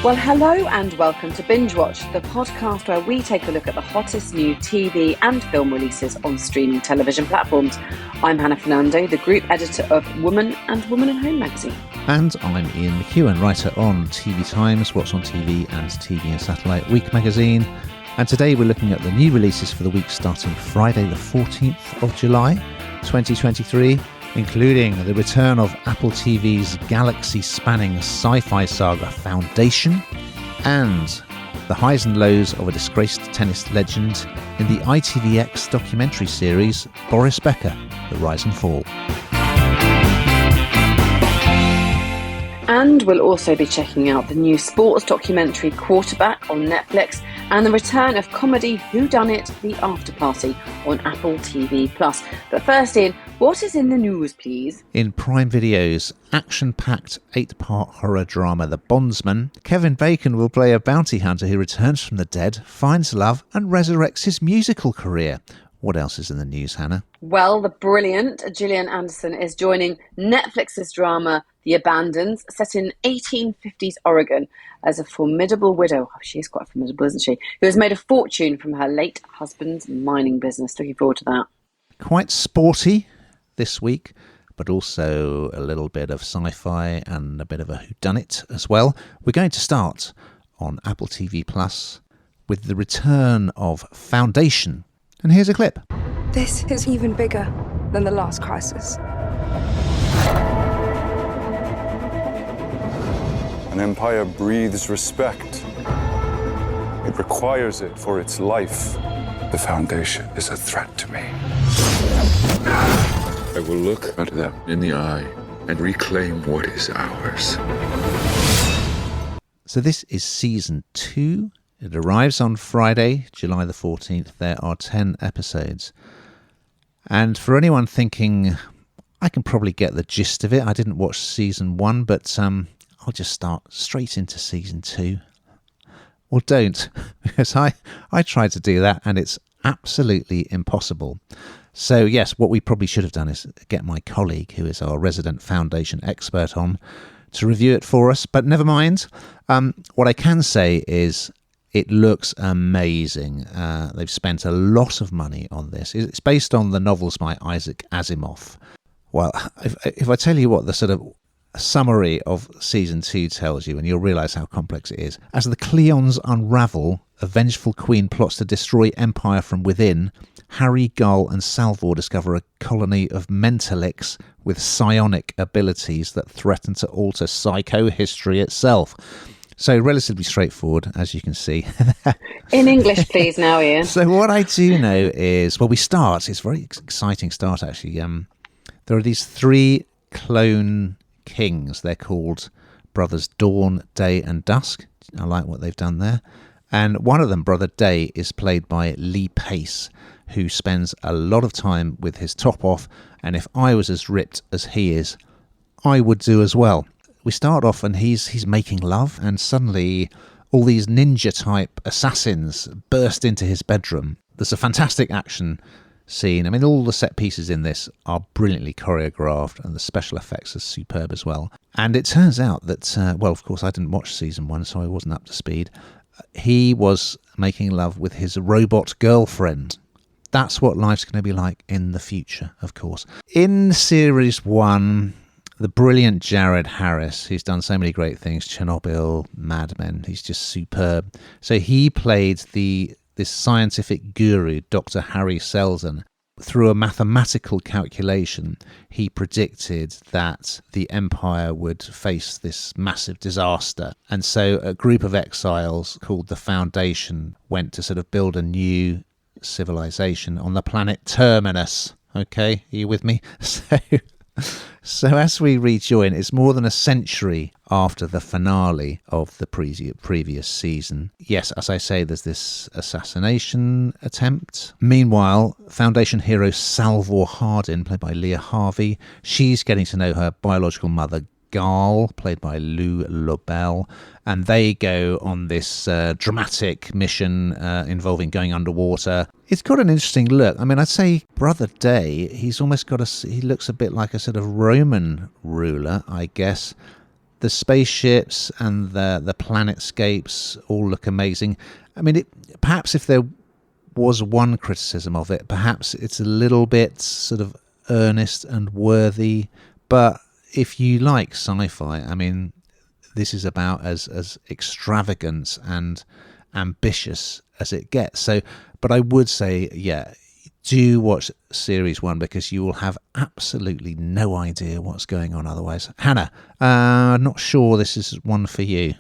Well, hello and welcome to Bingewatch, the podcast where we take a look at the hottest new TV and film releases on streaming television platforms. I'm Hannah Fernando, the group editor of Woman and Woman and Home magazine. And I'm Ian McEwen, writer on TV Times, What's on TV and TV and Satellite Week magazine. And today we're looking at the new releases for the week starting Friday the 14th of July 2023, including the return of Apple TV's galaxy-spanning sci-fi saga Foundation and the highs and lows of a disgraced tennis legend in the ITVX documentary series Boris Becker, The Rise and Fall. And we'll also be checking out the new sports documentary Quarterback on Netflix and the return of comedy Whodunit, The Afterparty on Apple TV+. But first, Ian, what is in the news, please? In Prime Video's action-packed 8-part horror drama The Bondsman, Kevin Bacon will play a bounty hunter who returns from the dead, finds love and resurrects his musical career. What else is in the news, Hannah? Well, the brilliant Gillian Anderson is joining Netflix's drama The Abandons, set in 1850s Oregon, as a formidable widow. Oh, she is quite formidable, isn't she? Who has made a fortune from her late husband's mining business. Looking forward to that. Quite sporty this week, but also a little bit of sci-fi and a bit of a whodunit as well. We're going to start on Apple TV Plus with the return of Foundation. And here's a clip. This is even bigger than the last crisis. An empire breathes respect. It requires it for its life. The Foundation is a threat to me. I will look at them in the eye and reclaim what is ours. So this is season 2. It arrives on Friday, July the 14th. There are 10 episodes. And for anyone thinking, I can probably get the gist of it. I didn't watch season 1, but I'll just start straight into season 2. Or don't, because I tried to do that and it's absolutely impossible. So yes, what we probably should have done is get my colleague, who is our resident Foundation expert, on to review it for us. But never mind. What I can say is it looks amazing. They've spent a lot of money on this. It's based on the novels by Isaac Asimov. Well, if I tell you what the sort of summary of season 2 tells you, and you'll realise how complex it is. As the Cleons unravel, a vengeful queen plots to destroy empire from within. Harry, Gull and Salvor discover a colony of mentalics with psionic abilities that threaten to alter psychohistory itself. So relatively straightforward, as you can see. In English, please, now, Ian. So what I do know is, well, it's a very exciting start, actually. There are these 3 clone kings. They're called Brothers Dawn, Day and Dusk. I like what they've done there. And one of them, Brother Day, is played by Lee Pace, who spends a lot of time with his top off. And if I was as ripped as he is, I would do as well. We start off and he's making love, and suddenly all these ninja-type assassins burst into his bedroom. There's a fantastic action scene. I mean, all the set pieces in this are brilliantly choreographed, and the special effects are superb as well. And it turns out that, well, of course, I didn't watch season 1, so I wasn't up to speed. He was making love with his robot girlfriend. That's what life's going to be like in the future, of course. In series 1... the brilliant Jared Harris, who's done so many great things, Chernobyl, Mad Men, he's just superb. So he played this scientific guru, Dr. Harry Selzen. Through a mathematical calculation, he predicted that the Empire would face this massive disaster. And so a group of exiles called the Foundation went to sort of build a new civilization on the planet Terminus. Okay, are you with me? So as we rejoin, it's more than a century after the finale of the previous season. Yes, as I say, there's this assassination attempt. Meanwhile, Foundation hero Salvor Hardin, played by Leah Harvey, she's getting to know her biological mother, Gull, played by Lou Lobel, and they go on this dramatic mission involving going underwater. It's got an interesting look. I mean, I'd say Brother Day, he's almost got he looks a bit like a sort of Roman ruler, I guess. the spaceships and the planetscapes all look amazing. I mean, perhaps if there was one criticism of it, perhaps it's a little bit sort of earnest and worthy. But if you like sci-fi, I mean, this is about as extravagant and ambitious as it gets. So, but I would say, yeah, do watch series 1 because you will have absolutely no idea what's going on otherwise. Hannah, not sure this is one for you.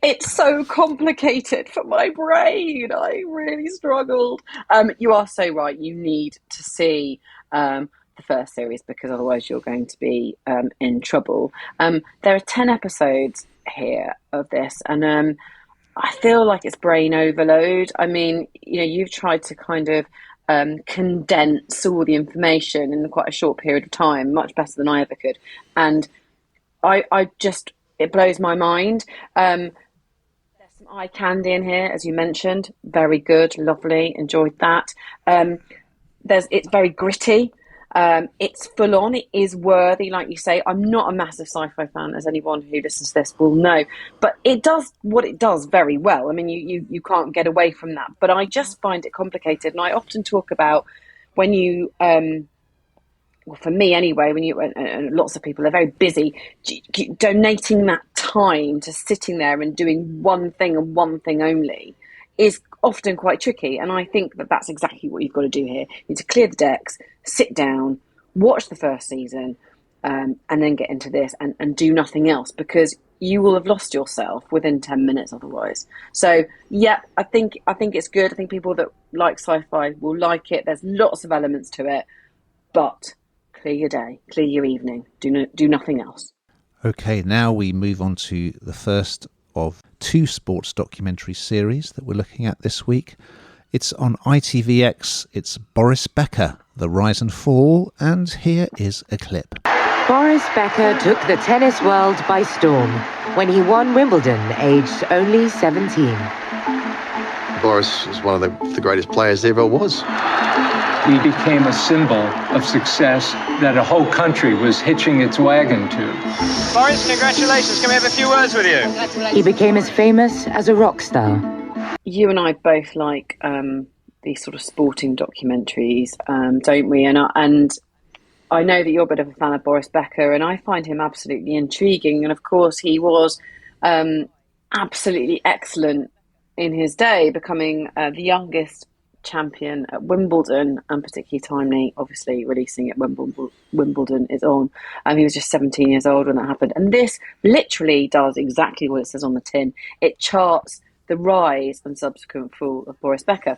It's so complicated for my brain. I really struggled. You are so right. You need to see the first series because otherwise you're going to be in trouble. There are 10 episodes here of this, and I feel like it's brain overload. I mean, you've tried to kind of condense all the information in quite a short period of time, much better than I ever could. And I just, it blows my mind. There's some eye candy in here, as you mentioned. Very good, lovely, enjoyed that. It's very gritty. It's full on. It is worthy, like you say. I'm not a massive sci-fi fan, as anyone who listens to this will know, but it does what it does very well. I mean, you can't get away from that. But I just find it complicated, and I often talk about when you, well, for me anyway, when you and lots of people are very busy, donating that time to sitting there and doing one thing and one thing only is often quite tricky. And I think that that's exactly what you've got to do here. You need to clear the decks, sit down, watch the first season, and then get into this and do nothing else, because you will have lost yourself within 10 minutes otherwise. So yeah, I think it's good. I think people that like sci-fi will like it. There's lots of elements to it, but clear your day, clear your evening, do nothing else. Okay, now we move on to the first of 2 sports documentary series that we're looking at this week. It's on ITVX. It's Boris Becker, The Rise and Fall, and here is a clip. Boris Becker took the tennis world by storm when he won Wimbledon, aged only 17. Boris is one of the greatest players there ever was. He became a symbol of success that a whole country was hitching its wagon to. Boris, congratulations. Can we have a few words with you? He became as famous as a rock star. You and I both like these sort of sporting documentaries, don't we? And I know that you're a bit of a fan of Boris Becker, and I find him absolutely intriguing. And of course, he was absolutely excellent in his day, becoming the youngest champion at Wimbledon, and particularly timely, obviously releasing it when Wimbledon is on. He was just 17 years old when that happened, and this literally does exactly what it says on the tin. It charts the rise and subsequent fall of Boris Becker.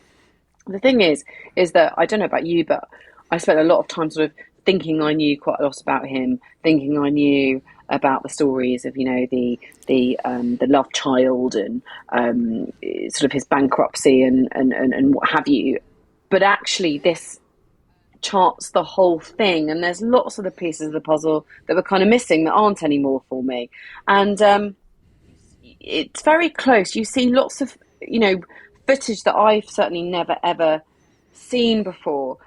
The thing is that I don't know about you, but I spent a lot of time sort of thinking I knew quite a lot about him, thinking I knew about the stories of, the love child and sort of his bankruptcy and what have you. But actually this charts the whole thing, and there's lots of the pieces of the puzzle that were kind of missing that aren't anymore for me. And it's very close. You see lots of, footage that I've certainly never ever seen before.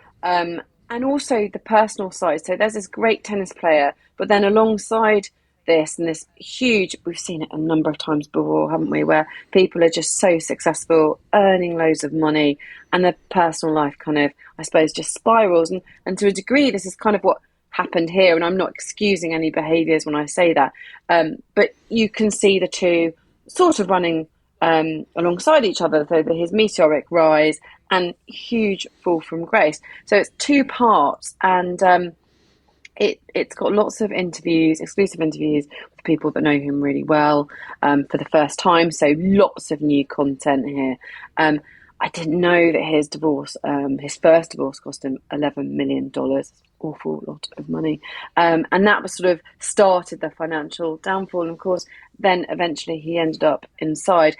And also the personal side. So there's this great tennis player, but then alongside this and this huge, we've seen it a number of times before, haven't we, where people are just so successful, earning loads of money, and their personal life kind of, I suppose, just spirals. And to a degree, this is kind of what happened here. And I'm not excusing any behaviours when I say that. But you can see the two sort of running alongside each other, so his meteoric rise and huge fall from grace. So it's 2 parts, and it's got lots of interviews, exclusive interviews with people that know him really well for the first time. So lots of new content here. I didn't know that his divorce, his first divorce, cost him $11 million. Awful lot of money. And that was sort of started the financial downfall. And of course, then eventually he ended up inside.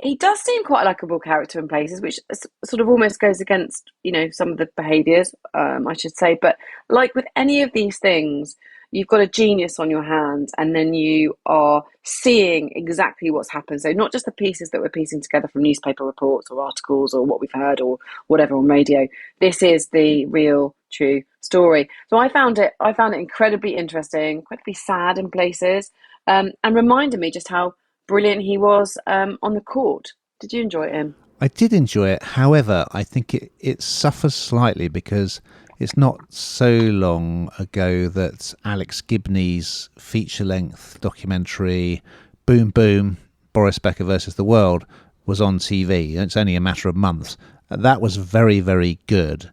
He does seem quite a likeable character in places, which sort of almost goes against, some of the behaviours, I should say. But like with any of these things, you've got a genius on your hands, and then you are seeing exactly what's happened. So not just the pieces that we're piecing together from newspaper reports or articles or what we've heard or whatever on radio. This is the real, true story. So I found it incredibly interesting, incredibly sad in places, and reminded me just how brilliant he was on the court. Did you enjoy him? I did enjoy it. However, I think it suffers slightly because it's not so long ago that Alex Gibney's feature-length documentary Boom Boom, Boris Becker versus the World was on TV. It's only a matter of months. That was very, very good.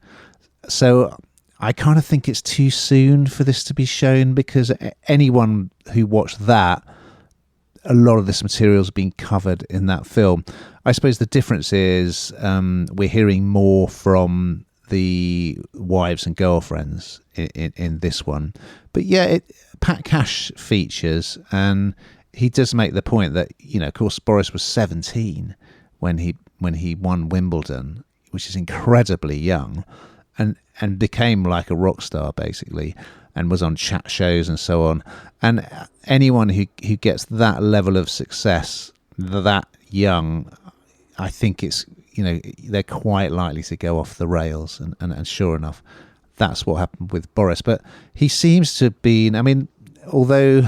So I kind of think it's too soon for this to be shown, because anyone who watched that, a lot of this material has been covered in that film. I suppose the difference is we're hearing more from the wives and girlfriends in this one. But yeah, Pat Cash features, and he does make the point that, of course, Boris was 17 when he won Wimbledon, which is incredibly young, and became like a rock star basically, and was on chat shows and so on. And anyone who gets that level of success that young, I think it's, they're quite likely to go off the rails. And sure enough, that's what happened with Boris. But he seems to have been, although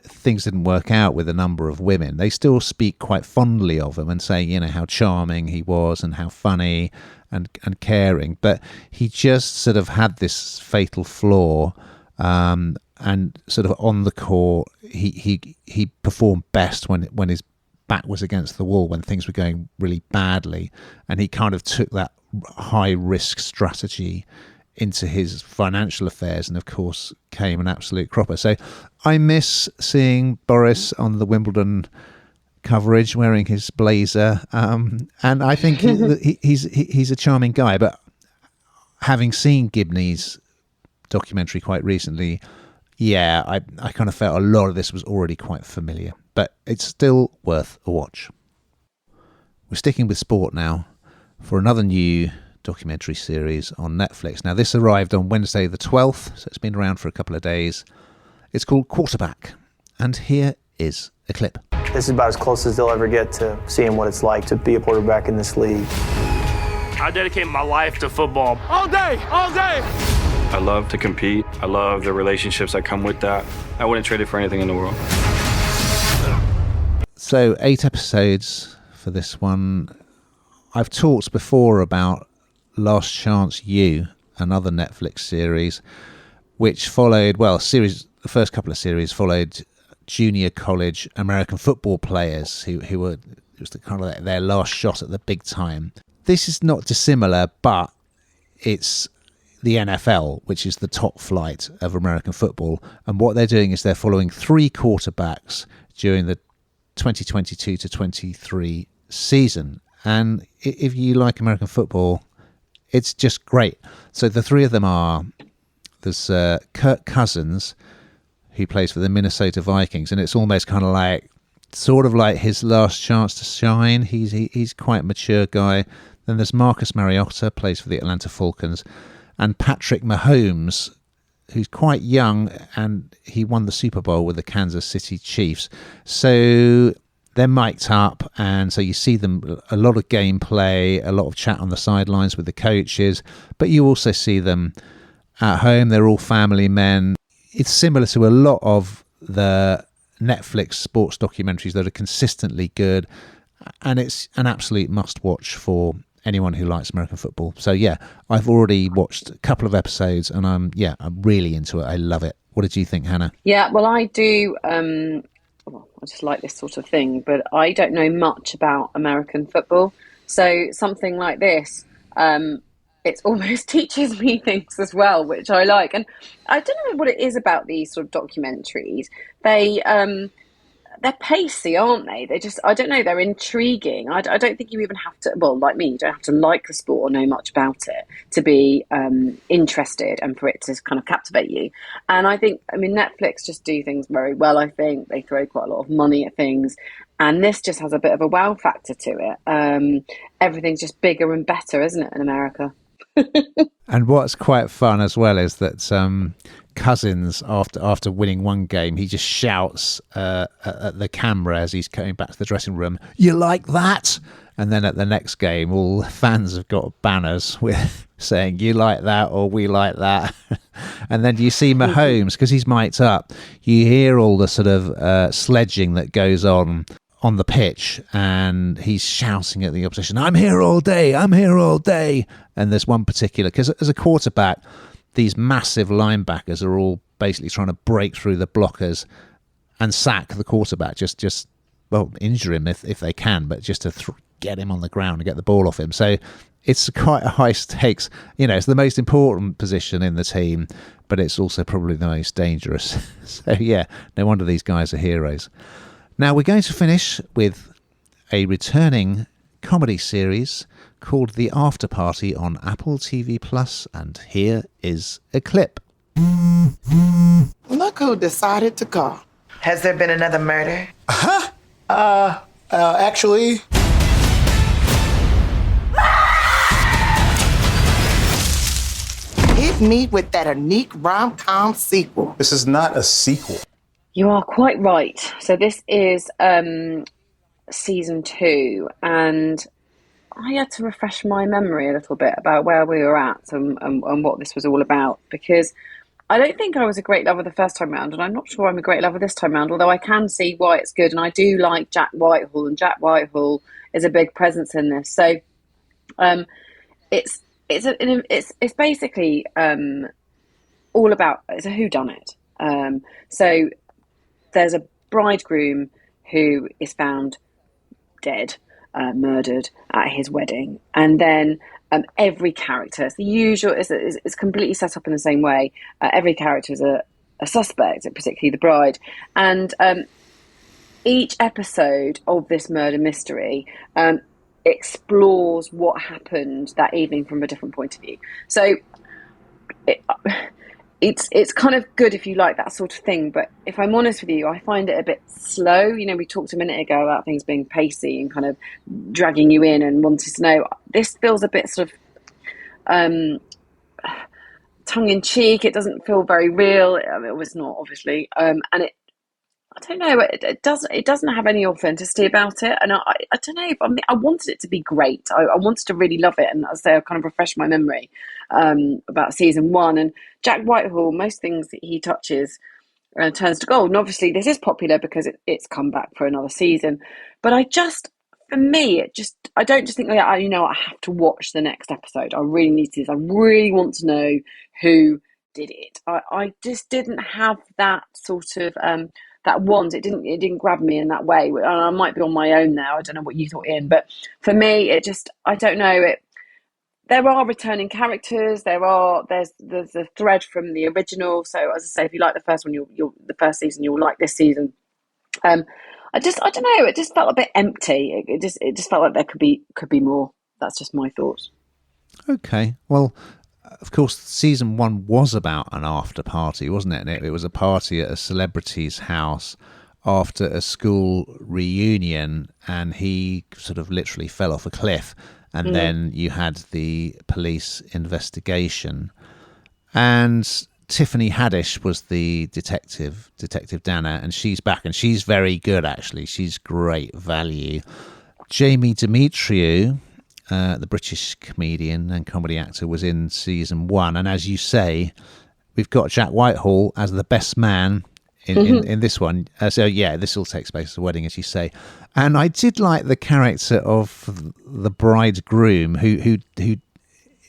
things didn't work out with a number of women, they still speak quite fondly of him and saying, how charming he was and how funny and caring. But he just sort of had this fatal flaw. And sort of on the court, he performed best when his back was against the wall, when things were going really badly, and he kind of took that high risk strategy into his financial affairs, and of course came an absolute cropper. So I miss seeing Boris on the Wimbledon coverage wearing his blazer, and I think he's a charming guy. But having seen Gibney's documentary quite recently, I kind of felt a lot of this was already quite familiar, but it's still worth a watch. We're sticking with sport now for another new documentary series on Netflix. Now, this arrived on Wednesday the 12th, so it's been around for a couple of days. It's called Quarterback, and here is a clip. This is about as close as they'll ever get to seeing what it's like to be a quarterback in this league. I dedicate my life to football. All day, all day! I love to compete. I love the relationships that come with that. I wouldn't trade it for anything in the world. So 8 episodes for this one. I've talked before about Last Chance U, another Netflix series, which followed, the first couple of series followed junior college American football players who were, it was kind of their last shot at the big time. This is not dissimilar, but it's the NFL, which is the top flight of American football. And what they're doing is they're following 3 quarterbacks during the 2022 to 23 season. And if you like American football, it's just great. So the 3 of them there's Kirk Cousins, who plays for the Minnesota Vikings, and it's almost kind of like his last chance to shine. He's quite a mature guy. Then there's Marcus Mariota, plays for the Atlanta Falcons, and Patrick Mahomes, who's quite young, and he won the Super Bowl with the Kansas City Chiefs. So they're mic'd up, and so you see them, a lot of gameplay, a lot of chat on the sidelines with the coaches, but you also see them at home. They're all family men. It's similar to a lot of the Netflix sports documentaries that are consistently good, and it's an absolute must-watch for anyone who likes American football. So I've already watched a couple of episodes, and I'm really into it. I love it. What did you think, Hannah? Yeah, well, I do. I just like this sort of thing, but I don't know much about American football. So something like this, it almost teaches me things as well, which I like. And I don't know what it is about these sort of documentaries. They're pacey, aren't they? I don't know, they're intriguing. I don't think you even have to, well, like me, you don't have to like the sport or know much about it to be interested and for it to kind of captivate you. And Netflix just do things very well, I think. They throw quite a lot of money at things. And this just has a bit of a wow factor to it. Everything's just bigger and better, isn't it, in America? And what's quite fun as well is that Cousins, after winning one game, he just shouts at the camera as he's coming back to the dressing room, "You like that?" And then at the next game, all fans have got banners with saying, "You like that," or "We like that." And then you see Mahomes, because he's mic'd up, you hear all the sort of sledging that goes on the pitch, and he's shouting at the opposition, "I'm here all day, I'm here all day." And there's one particular, because as a quarterback, these massive linebackers are all basically trying to break through the blockers and sack the quarterback, just injure him if they can, but just to get him on the ground and get the ball off him. So it's quite a high stakes, it's the most important position in the team, but it's also probably the most dangerous. So yeah, no wonder these guys are heroes. Now we're going to finish with a returning comedy series called The Afterparty on Apple TV Plus, and here is a clip. Look who decided to call. Has there been another murder? Actually... Hit me with that unique rom-com sequel. This is not a sequel. You are quite right. So this is season 2, and I had to refresh my memory a little bit about where we were at and what this was all about, because I don't think I was a great lover the first time round, and I'm not sure I'm a great lover this time round, although I can see why it's good, and I do like Jack Whitehall, and Jack Whitehall is a big presence in this. So it's basically all about, it's a whodunit. So there's a bridegroom who is found dead, murdered at his wedding, and then every character, it's the usual, it's completely set up in the same way. Every character is a suspect, particularly the bride, and each episode of this murder mystery explores what happened that evening from a different point of view. So it's kind of good if you like that sort of thing, but if I'm honest with you, I find it a bit slow. We talked a minute ago about things being pacey and kind of dragging you in and wanting to know. This feels a bit sort of tongue-in-cheek. It doesn't feel very real. It was not, obviously, and I don't know. It doesn't have any authenticity about it, and I don't know. I wanted it to be great. I wanted to really love it, and as I say, I kind of refreshed my memory about season 1. And Jack Whitehall, most things that he touches turns to gold. And obviously, this is popular because it's come back for another season. But I don't just think I have to watch the next episode. I really need to. I really want to know who did it. I just didn't have that sort of. That want, it didn't grab me in that way. And I might be on my own now. I don't know what you thought, Ian, but for me, I don't know. There are returning characters. There's a thread from the original. So as I say, if you like the first one, the first season, you'll like this season. I don't know. It just felt a bit empty. It just felt like there could be more. That's just my thoughts. Okay, well. Of course, season 1 was about an after party, wasn't it? And it was a party at a celebrity's house after a school reunion, and he sort of literally fell off a cliff. And then you had the police investigation. And Tiffany Haddish was the detective Dana, and she's back, and she's very good, actually. She's great value. Jamie Demetriou, the British comedian and comedy actor, was in season 1, and as you say, we've got Jack Whitehall as the best man in this one. So yeah, this all takes place at the wedding, as you say. And I did like the character of the bridegroom who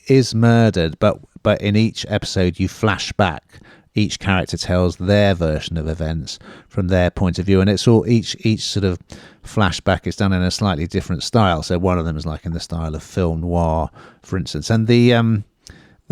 is murdered, but in each episode you flash back. Each character tells their version of events from their point of view, and it's all each sort of flashback is done in a slightly different style. So one of them is like in the style of film noir, for instance. And the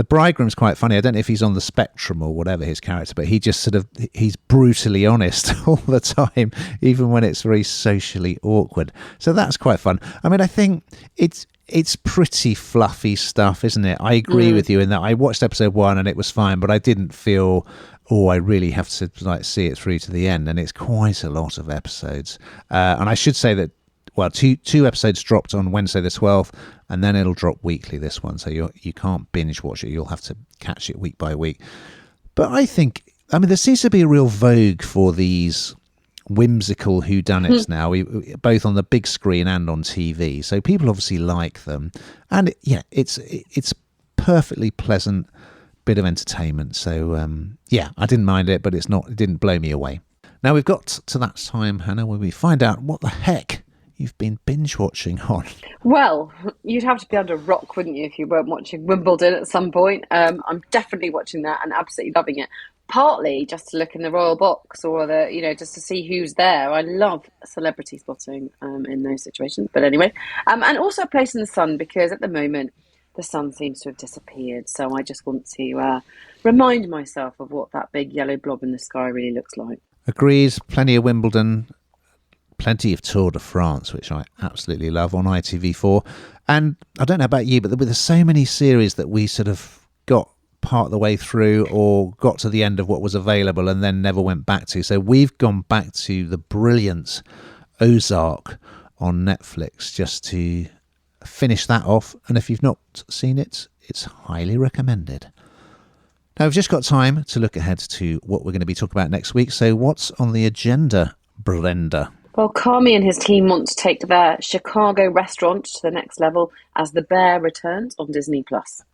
bridegroom's quite funny. I don't know if he's on the spectrum or whatever, his character, but he's brutally honest all the time, even when it's very socially awkward. So that's quite fun. I mean, I think it's pretty fluffy stuff, isn't it? I agree with you in that I watched episode 1 and it was fine, but I didn't feel, I really have to see it through to the end. And it's quite a lot of episodes. And I should say that two episodes dropped on Wednesday the 12th, and then it'll drop weekly, this one. So you can't binge watch it. You'll have to catch it week by week. But I mean, there seems to be a real vogue for these whimsical whodunits now, both on the big screen and on TV. So people obviously like them. And yeah, it's perfectly pleasant bit of entertainment. So I didn't mind it, but it didn't blow me away. Now we've got to that time, Hannah, where we find out what the heck you've been binge watching on. Well, you'd have to be under a rock, wouldn't you, if you weren't watching Wimbledon at some point. I'm definitely watching that and absolutely loving it. Partly just to look in the royal box, or just to see who's there. I love celebrity spotting in those situations. But anyway, and also a place in the sun, because at the moment the sun seems to have disappeared. So I just want to remind myself of what that big yellow blob in the sky really looks like. Agreed. Plenty of Wimbledon, plenty of Tour de France, which I absolutely love, on ITV4. And I don't know about you, but there's so many series that we sort of got part of the way through or got to the end of what was available and then never went back to. So we've gone back to the brilliant Ozark on Netflix just to finish that off. And if you've not seen it, it's highly recommended. Now, we've just got time to look ahead to what we're going to be talking about next week. So what's on the agenda, Brenda? Well, Kami and his team want to take their Chicago restaurant to the next level as The Bear returns on Disney+.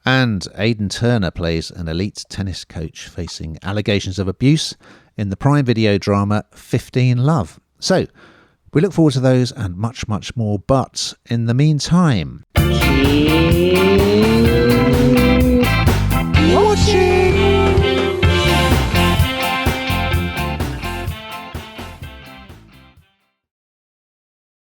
And Aidan Turner plays an elite tennis coach facing allegations of abuse in the Prime Video drama 15 Love. So, we look forward to those and much, much more. But in the meantime,